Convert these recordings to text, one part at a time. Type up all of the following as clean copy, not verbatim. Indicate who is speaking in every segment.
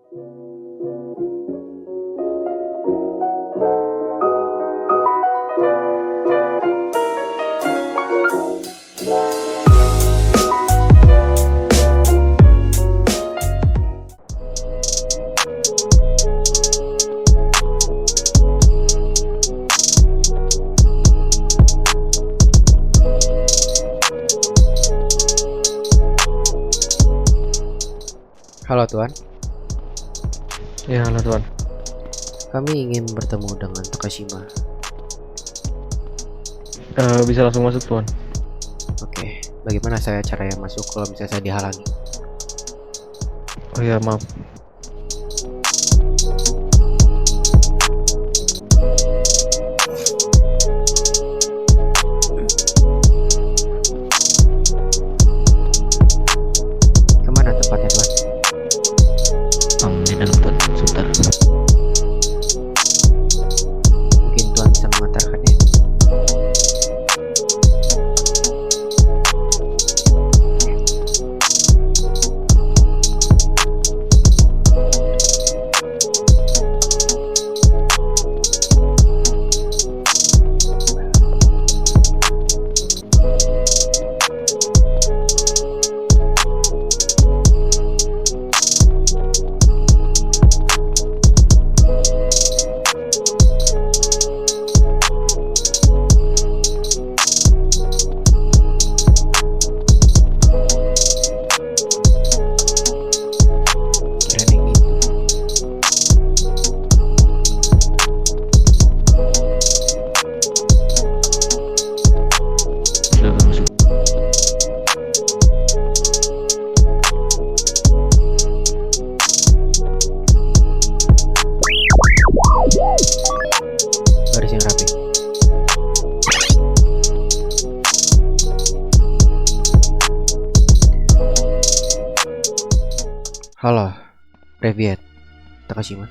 Speaker 1: Halo Tuan,
Speaker 2: Ya, halo Tuan.
Speaker 1: kami ingin bertemu dengan Takashima.
Speaker 2: Bisa langsung masuk Tuan.
Speaker 1: Oke, bagaimana saya caranya masuk kalau misalnya saya dihalangi?
Speaker 2: Oh ya, maaf.
Speaker 1: Kemana tempatnya Tuan?
Speaker 2: Di dalam Tuan, sebentar.
Speaker 1: Mungkin Tuan bisa mengantarkannya. Kirain yang gitu.
Speaker 2: Sudah masuk.
Speaker 1: Baris yang rapi. Halo, Privyet, Takashima.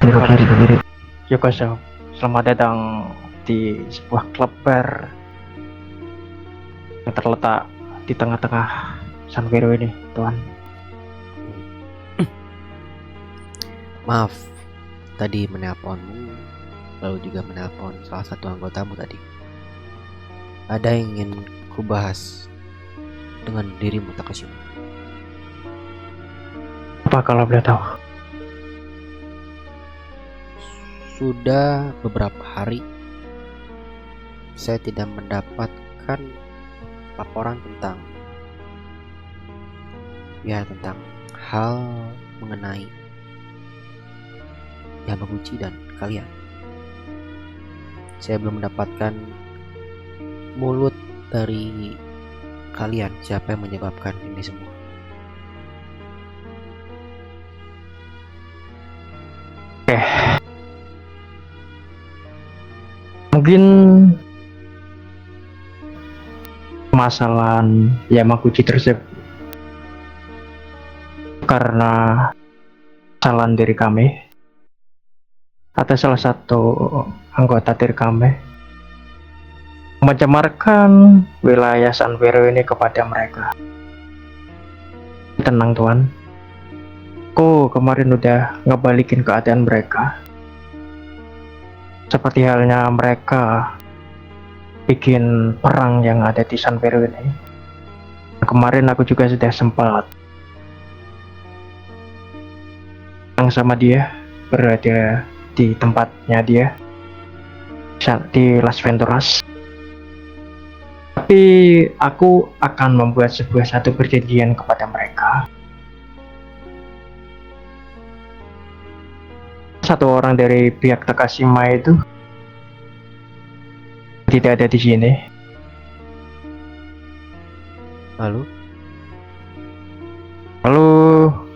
Speaker 3: Terima kasih. Yokoso, selamat datang di sebuah klub bar yang terletak di tengah-tengah Sanvero ini, Tuan.
Speaker 1: Maaf, tadi menelponmu, lalu juga menelpon salah satu anggotamu tadi. Ada yang ingin kubahas dengan dirimu, Takashima.
Speaker 3: Apa kalau boleh tahu?
Speaker 1: Sudah beberapa hari saya tidak mendapatkan laporan tentang hal mengenai Yamaguchi dan kalian. Saya belum mendapatkan mulut dari kalian siapa yang menyebabkan ini semua.
Speaker 3: Mungkin permasalahan Yamaguchi tersebut karena kesalahan dari kami atau salah satu anggota dari kami mencemarkan wilayah Sanvero ini kepada mereka. Tenang Tuan, aku kemarin udah ngebalikin keadaan mereka. Seperti halnya mereka bikin perang yang ada di Sanvero ini. Kemarin aku juga sudah sempat sama dia, berada di tempatnya dia di Las Venturas. Tapi aku akan membuat satu perjanjian kepada mereka. Satu orang dari pihak Takashima itu tidak ada di sini. Lalu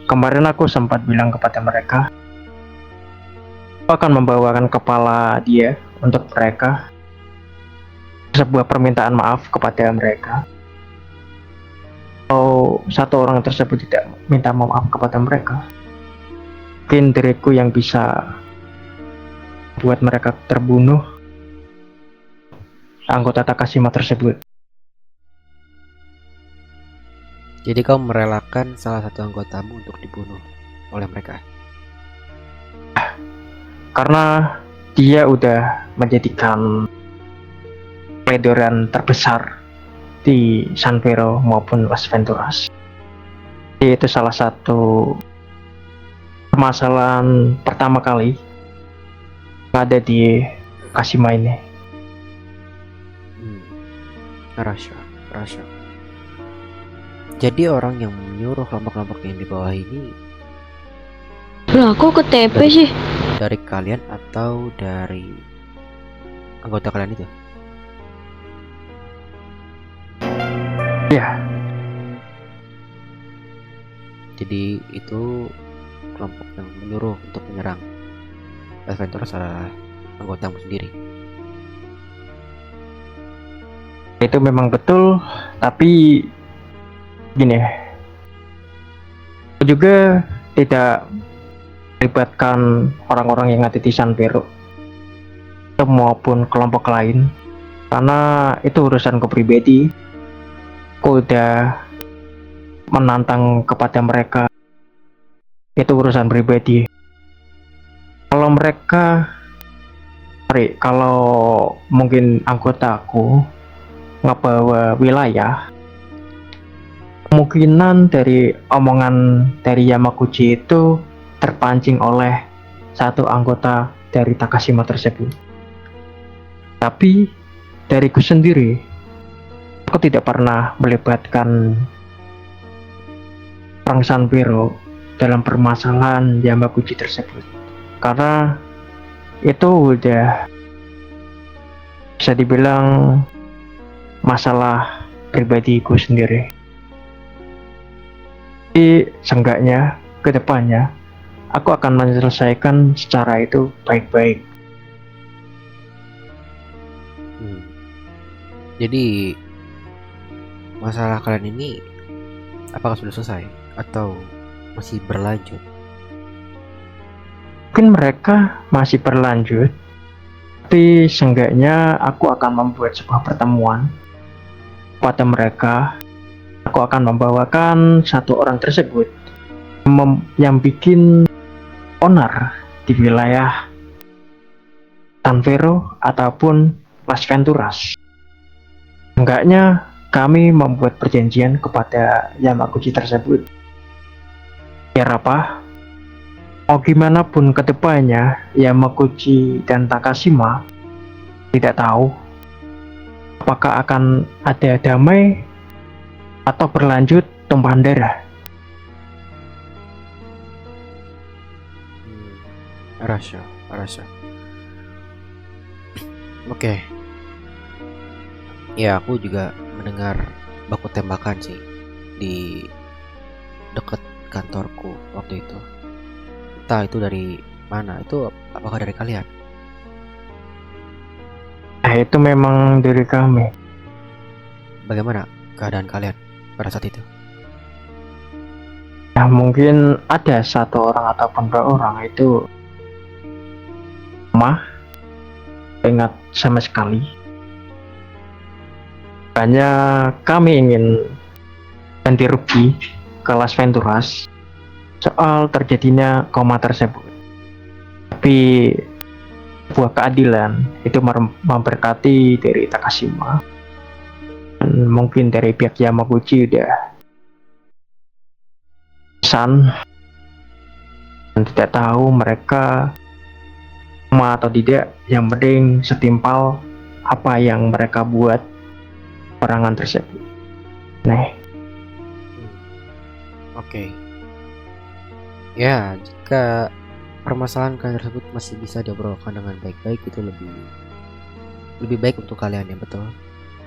Speaker 3: kemarin aku sempat bilang kepada mereka, aku akan membawakan kepala dia untuk mereka, sebuah permintaan maaf kepada mereka. Kalau satu orang tersebut tidak minta maaf kepada mereka, mungkin diriku yang bisa buat mereka terbunuh, anggota Takashima tersebut.
Speaker 1: Jadi kau merelakan salah satu anggotamu untuk dibunuh oleh mereka.
Speaker 3: Karena dia udah menjadikan peledoran terbesar di San Vero maupun Las Venturas. Itu salah satu permasalahan pertama kali ada di Kashima ini.
Speaker 1: Rasha. Jadi orang yang menyuruh kelompok-kelompok yang di bawah ini
Speaker 4: Lah kok ke TP sih?
Speaker 1: dari kalian atau dari anggota kalian itu?
Speaker 3: Ya,
Speaker 1: Jadi itu kelompok yang menyuruh untuk menyerang Las Venturas adalah anggotamu sendiri.
Speaker 3: itu memang betul, tapi gini ya, aku juga tidak melibatkan orang-orang yang ada di San Vero maupun kelompok lain, karena itu urusanku pribadi. Aku udah menantang kepada mereka, itu urusan pribadi. Kalau mereka, kalau mungkin anggotaku ngebawa wilayah, kemungkinan dari omongan dari Yamaguchi itu terpancing oleh satu anggota dari Takashima tersebut. Tapi dariku sendiri, aku tidak pernah melibatkan orang San Vero dalam permasalahan Yamaguchi tersebut, karena itu udah bisa dibilang masalah pribadiku sendiri. Jadi seenggaknya ke depannya aku akan menyelesaikan secara itu baik-baik.
Speaker 1: Jadi masalah kalian ini apakah sudah selesai atau masih berlanjut?
Speaker 3: Mungkin mereka masih berlanjut, tapi seenggaknya aku akan membuat sebuah pertemuan pada mereka. Aku akan membawakan satu orang tersebut yang bikin onar di wilayah San Vero ataupun Las Venturas. Enggaknya kami membuat perjanjian kepada Yamaguchi tersebut. Biar apa? Mau gimana pun ke depannya, Yamaguchi dan Takashima tidak tahu apakah akan ada damai atau berlanjut tumpahan darah.
Speaker 1: Rasha. Oke. Ya, aku juga mendengar baku tembakan sih di dekat kantorku waktu itu. Entah itu dari mana, itu apakah dari kalian?
Speaker 3: Nah, itu memang dari kami.
Speaker 1: Bagaimana keadaan kalian pada saat itu?
Speaker 3: Nah, mungkin ada satu orang ataupun dua orang itu ingat sama sekali. Hanya kami ingin ganti rugi ke Las Venturas soal terjadinya koma tersebut. Tapi sebuah keadilan itu memberkati dari Takashima. Dan mungkin dari pihak Yamaguchi udah pesan dan tidak tahu mereka sama atau tidak, yang penting setimpal apa yang mereka buat perangan tersebut. Nah,
Speaker 1: Oke. Ya, jika permasalahan kalian tersebut masih bisa diobrolkan dengan baik-baik, itu lebih baik untuk kalian, ya betul,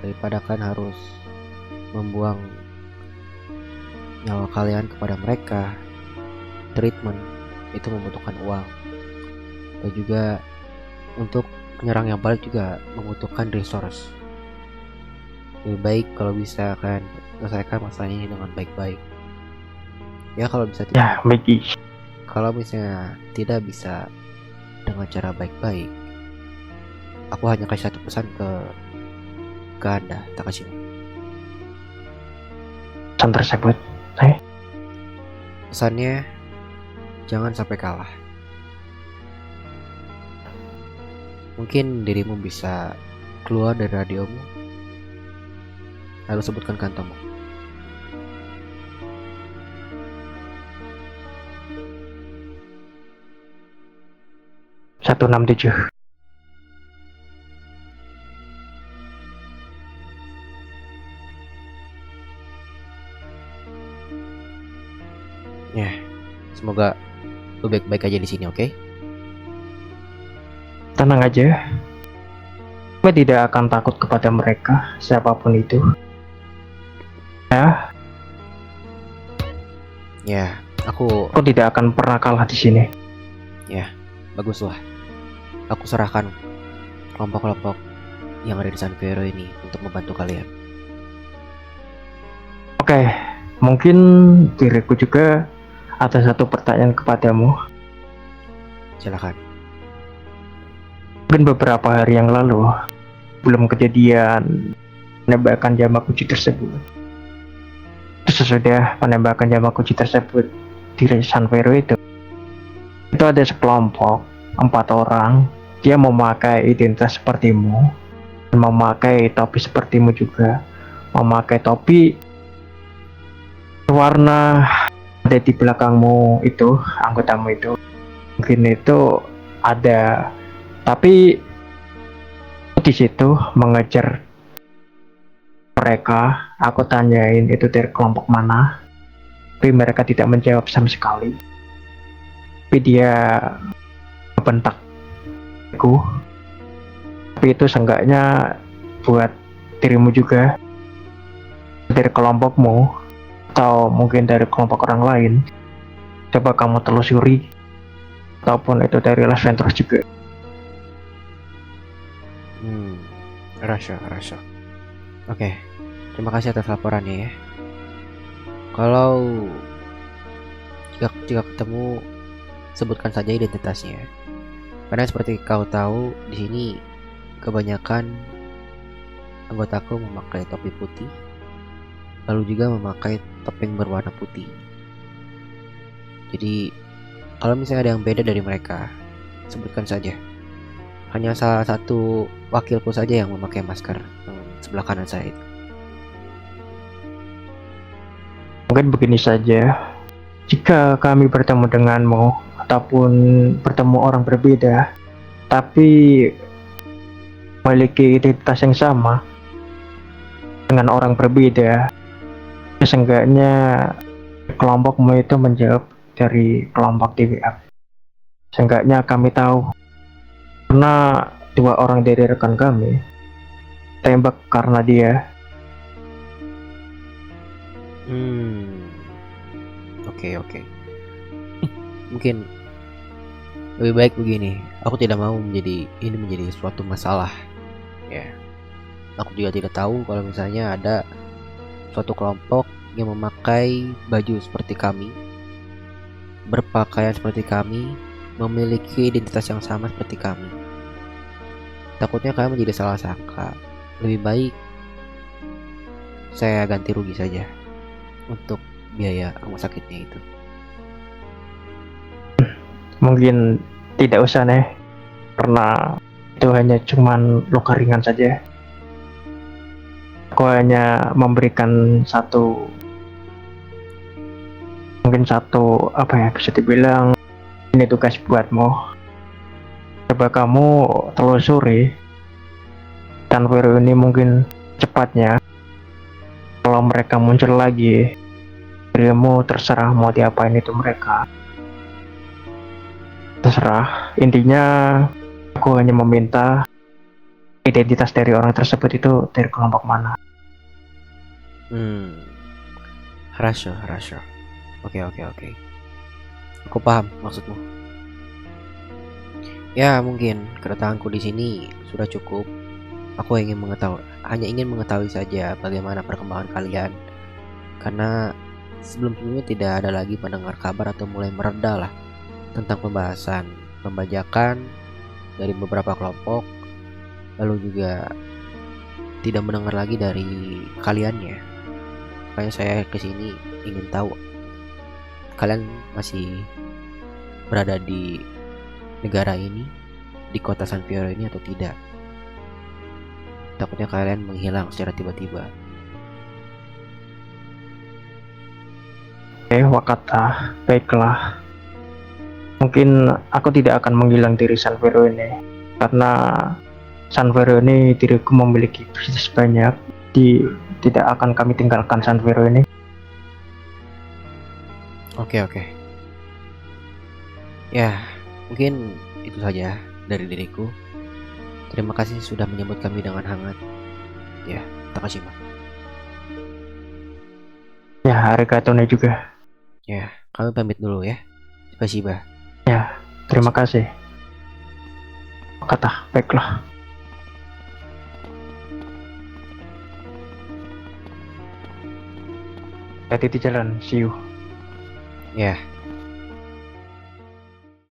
Speaker 1: daripada kalian harus membuang nyawa kalian kepada mereka. Treatment itu membutuhkan uang, dan juga untuk penyerang yang balik juga membutuhkan resource. Lebih baik kalau bisa kalian selesaikan masalah ini dengan baik-baik. Ya, kalau bisa tidak.
Speaker 3: ya Miki.
Speaker 1: Kalau misalnya tidak bisa dengan cara baik-baik, aku hanya kasih satu pesan ke Anda, Takashima.
Speaker 3: Pesan tersebut
Speaker 1: Pesannya, jangan sampai kalah. Mungkin dirimu bisa keluar dari radiomu, lalu sebutkan kantongmu.
Speaker 3: Satu enam tujuh.
Speaker 1: Ya, semoga lu baik-baik aja di sini, oke?
Speaker 3: Tenang aja. Kami tidak akan takut kepada mereka, siapapun itu. Ya,
Speaker 1: Ya, aku
Speaker 3: aku tidak akan pernah kalah di sini.
Speaker 1: baguslah. Aku serahkan kelompok-kelompok yang ada di San Fierro ini untuk membantu kalian.
Speaker 3: Oke, mungkin diriku juga ada satu pertanyaan kepadamu.
Speaker 1: Silakan.
Speaker 3: Mungkin beberapa hari yang lalu, belum kejadian penembakan Yamaguchi tersebut. Sesudah penembakan Yamaguchi tersebut di San Fierro itu ada sekelompok 4 orang. Dia memakai identitas sepertimu, memakai topi sepertimu juga, memakai topi warna ada di belakangmu itu, anggotamu itu. Mungkin itu ada, tapi di situ mengejar mereka. Aku tanyain itu dari kelompok mana, tapi mereka tidak menjawab sama sekali. Tapi dia bentak aku. Tapi itu seenggaknya buat dirimu juga, dari kelompokmu atau mungkin dari kelompok orang lain. Coba kamu telusuri, ataupun itu dari Las Venturas juga.
Speaker 1: Rasa. Oke, terima kasih atas laporannya ya. Kalau jika ketemu, sebutkan saja identitasnya. Karena seperti kau tahu, di sini kebanyakan anggotaku memakai topi putih, lalu juga memakai topeng berwarna putih. Jadi, kalau misalnya ada yang beda dari mereka, sebutkan saja. Hanya salah satu wakilku saja yang memakai masker yang sebelah kanan saya itu.
Speaker 3: Mungkin begini saja, jika kami bertemu denganmu ataupun bertemu orang berbeda tapi memiliki identitas yang sama dengan orang berbeda, seenggaknya kelompokmu itu menjawab dari kelompok TWF. Seenggaknya kami tahu, karena 2 orang dari rekan kami tembak karena dia.
Speaker 1: Oke. Mungkin lebih baik begini. Aku tidak mau menjadi suatu masalah. Ya. Aku juga tidak tahu kalau misalnya ada suatu kelompok yang memakai baju seperti kami, berpakaian seperti kami, memiliki identitas yang sama seperti kami. Takutnya kalian menjadi salah sangka. Lebih baik saya ganti rugi saja untuk biaya rumah sakitnya itu.
Speaker 3: Mungkin tidak usah nih, karena itu hanya cuman luka ringan saja. Aku hanya memberikan mungkin satu apa ya, bisa dibilang ini tugas buatmu. Coba kamu telusuri San Fierro ini, mungkin cepatnya. Kalau mereka muncul lagi, dirimu terserah mau diapain itu mereka. Terserah. Intinya aku hanya meminta identitas dari orang tersebut itu dari kelompok mana.
Speaker 1: Rasha. Oke. Aku paham maksudmu. Ya, mungkin kedatanganku di sini sudah cukup. Aku hanya ingin mengetahui saja bagaimana perkembangan kalian. Karena sebelumnya tidak ada lagi mendengar kabar atau mulai mereda lah tentang pembahasan pembajakan dari beberapa kelompok, lalu juga tidak mendengar lagi dari kaliannya. Makanya saya kesini ingin tahu kalian masih berada di negara ini, di kota San Fierro ini atau tidak. Takutnya kalian menghilang secara tiba-tiba.
Speaker 3: Wakata, baiklah. Mungkin aku tidak akan menghilang dari San Fierro ini, karena San Fierro ini diriku memiliki bisnis banyak. Tidak akan kami tinggalkan San Fierro ini.
Speaker 1: Oke. Ya, mungkin itu saja dari diriku. Terima kasih sudah menyambut kami dengan hangat. Ya, terima kasih.
Speaker 3: Ya, arigato ne juga.
Speaker 1: Ya, kami pamit dulu ya. Terima kasih, Bah.
Speaker 3: Ya, terima kasih. Wakata, baiklah. Hati di jalan, see you.
Speaker 1: Ya.